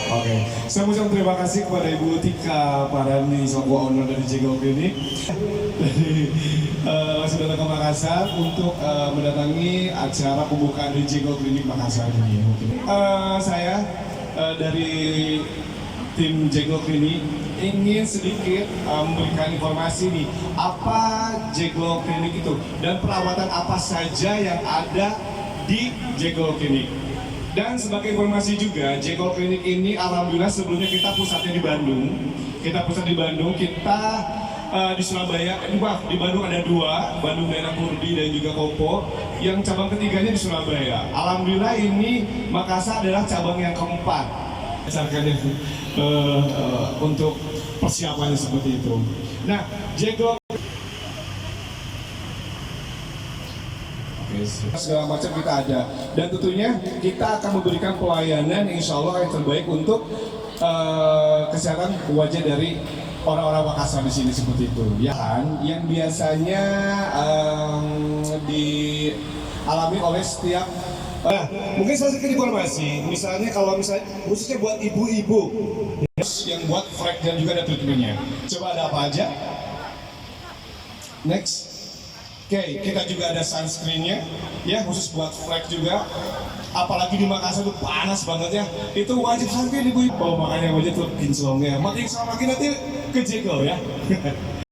Oke, saya mengucapkan terima kasih kepada Ibu Tika Parani selaku owner dari Jego Clinic dari langsung datang ke Makassar untuk mendatangi acara pembukaan di Jego Clinic Makassar ini. Saya dari tim Jego Clinic ingin sedikit memberikan informasi nih apa Jego Clinic itu dan perawatan apa saja yang ada di Jego Clinic. Dan sebagai informasi juga, Jego Clinic ini alhamdulillah sebelumnya kita pusatnya di Bandung. Kita di Surabaya, di Bandung ada 2, Bandung daerah Kurdi dan juga Kopo. Yang cabang ketiganya di Surabaya. Alhamdulillah ini Makassar adalah cabang yang keempat. Misalkan untuk persiapannya seperti itu. Nah, Jego segala macam kita ada, dan tentunya kita akan memberikan pelayanan insya Allah yang terbaik untuk kesehatan wajah dari orang-orang Makassar di sini seperti itu. Ya kan, yang biasanya dialami oleh setiap. Nah, mungkin saya sedikit informasi, misalnya khususnya buat ibu-ibu yang buat flek dan juga ada treatmentnya. Coba ada apa aja? Next. Oke, kita juga ada sunscreennya, ya khusus buat flek juga. Apalagi di Makassar itu panas banget ya. Itu wajib sunscreen ibu-ibu. Oh, makanya wajib tuh kinclongnya. Makin sama makin nanti ke Jego ya.